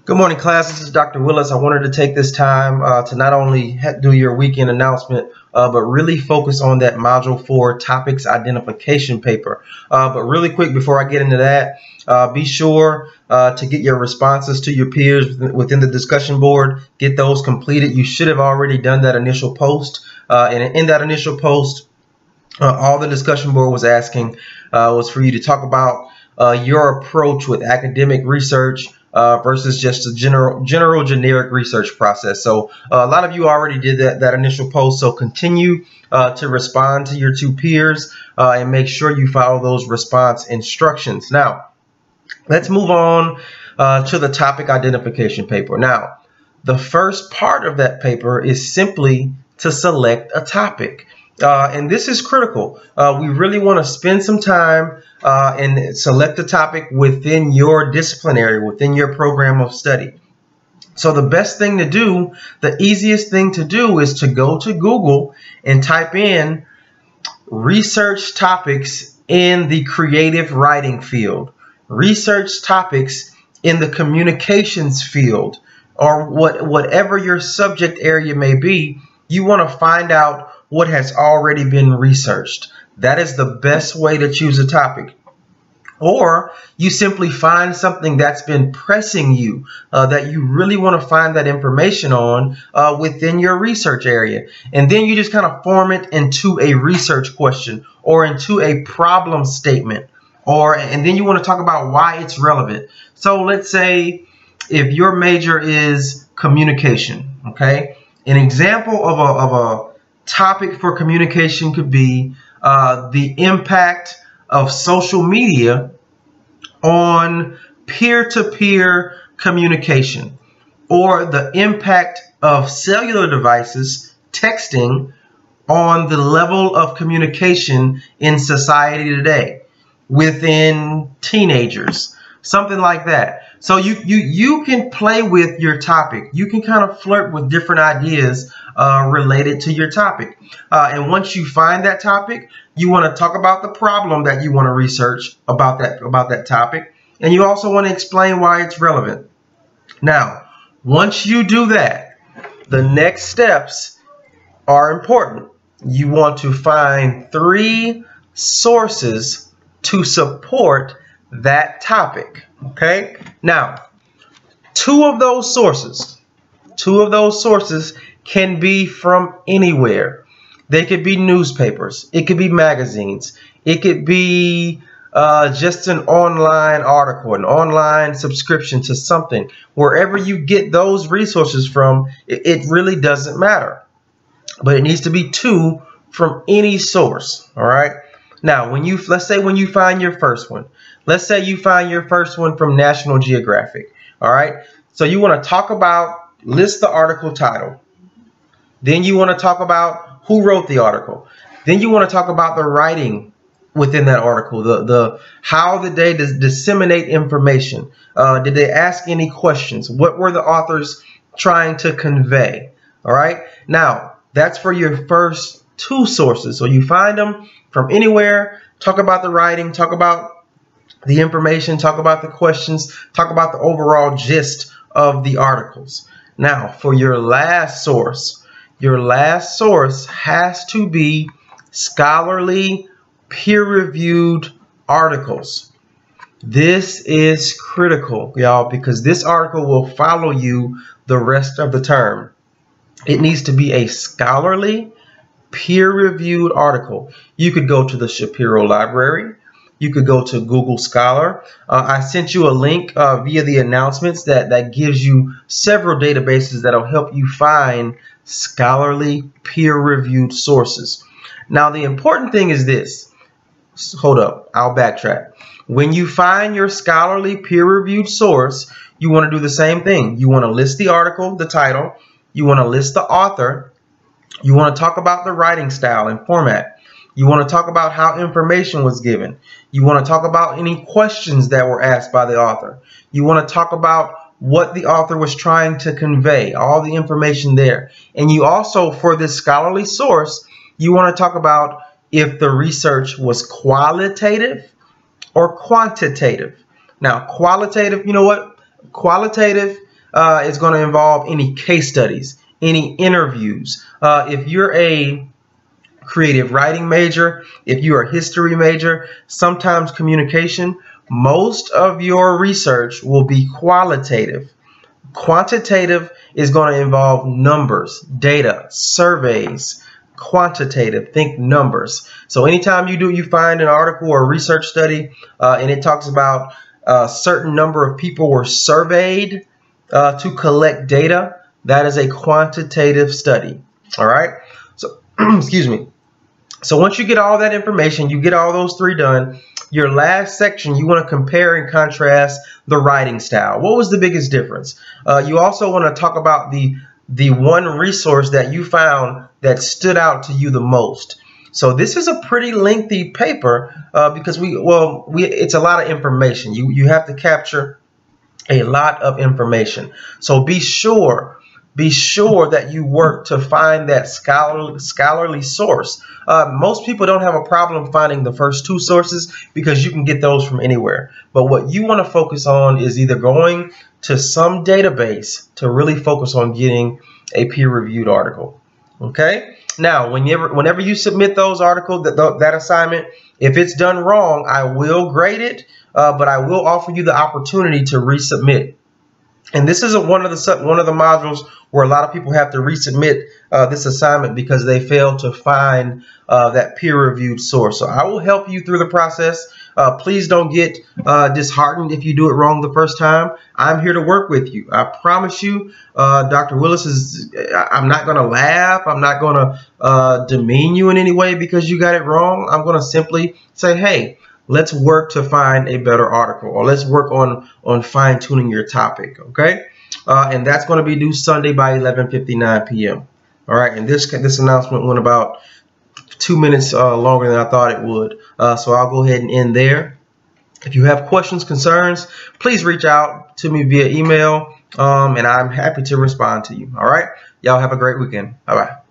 Good morning, class. This is Dr. Willis. I wanted to take this time to not only do your weekend announcement, but really focus on that Module 4 topics identification paper. But really quick, before I get into that, be sure to get your responses to your peers within the discussion board. Get those completed. You should have already done that initial post. And in that initial post, all the discussion board was asking was for you to talk about your approach with academic research versus just a generic research process. So a lot of you already did that initial post. So continue to respond to your two peers and make sure you follow those response instructions. Now, let's move on to the topic identification paper. Now, the first part of that paper is simply to select a topic. And this is critical. We really want to spend some time and select a topic within your discipline area, within your program of study. So the best thing to do, the easiest thing to do is to go to Google and type in research topics in the creative writing field, research topics in the communications field, or whatever your subject area may be. You want to find out what has already been researched. That is the best way to choose a topic. Or you simply find something that's been pressing you, that you really want to find that information on within your research area. And then you just kind of form it into a research question or into a problem statement. And then you want to talk about why it's relevant. So let's say if your major is communication, okay? An example of a topic for communication could be the impact of social media on peer-to-peer communication, or the impact of cellular devices, texting, on the level of communication in society today within teenagers, something like that. So you can play with your topic. You can kind of flirt with different ideas related to your topic. And once you find that topic, you want to talk about the problem that you want to research about that topic. And you also want to explain why it's relevant. Now, once you do that, the next steps are important. You want to find 3 sources to support that topic. Okay? Now, two of those sources can be from anywhere. They could be newspapers. It could be magazines. It could be just an online article, an online subscription to something. Wherever you get those resources from, it really doesn't matter. But it needs to be 2 from any source. All right? Now, let's say when you find your first one, let's say you find your first one from National Geographic. All right? So you want to list the article title. Then you want to talk about who wrote the article. Then you want to talk about the writing within that article, how did they disseminate information? Did they ask any questions? What were the authors trying to convey? All right? Now, that's for your first 2 sources. So you find them from anywhere, talk about the writing, talk about the information, talk about the questions, talk about the overall gist of the articles. Now, for your last source has to be scholarly, peer-reviewed articles. This is critical, y'all, because this article will follow you the rest of the term. It needs to be a scholarly, peer-reviewed article. You could go to the Shapiro Library. You could go to Google Scholar. I sent you a link via the announcements that gives you several databases that will help you find scholarly, peer-reviewed sources. Now, the important thing is this. Hold up, I'll backtrack. When you find your scholarly, peer-reviewed source, you want to do the same thing. You want to list the article, the title. You want to list the author. You want to talk about the writing style and format. You want to talk about how information was given. You want to talk about any questions that were asked by the author. You want to talk about what the author was trying to convey, all the information there. And you also, for this scholarly source, you want to talk about if the research was qualitative or quantitative. Now, qualitative, you know what? Qualitative is going to involve any case studies, any interviews. If you're a creative writing major, if you are a history major, sometimes communication, most of your research will be qualitative. Quantitative is going to involve numbers, data, surveys. Quantitative, think numbers. So anytime you find an article or a research study and it talks about a certain number of people were surveyed to collect data, that is a quantitative study. All right. So excuse me. So once you get all that information, you get all those three done, your last section, you want to compare and contrast the writing style. What was the biggest difference? You also want to talk about the one resource that you found that stood out to you the most. So this is a pretty lengthy paper because it's a lot of information. You have to capture a lot of information. So be sure that you work to find that scholarly source. Most people don't have a problem finding the first two sources because you can get those from anywhere. But what you want to focus on is either going to some database to really focus on getting a peer-reviewed article. Okay? Now, whenever you submit those articles, that assignment, if it's done wrong, I will grade it, but I will offer you the opportunity to resubmit. And this is one of the modules where a lot of people have to resubmit this assignment because they failed to find that peer-reviewed source. So I will help you through the process. Please don't get disheartened if you do it wrong the first time. I'm here to work with you. I promise you, Dr. Willis I'm not going to laugh. I'm not going to demean you in any way because you got it wrong. I'm going to simply say, hey, let's work to find a better article, or let's work on fine-tuning your topic, okay? And that's going to be due Sunday by 11:59 p.m. All right, and this announcement went about 2 minutes longer than I thought it would, so I'll go ahead and end there. If you have questions, concerns, please reach out to me via email, and I'm happy to respond to you. All right, y'all have a great weekend. Bye-bye.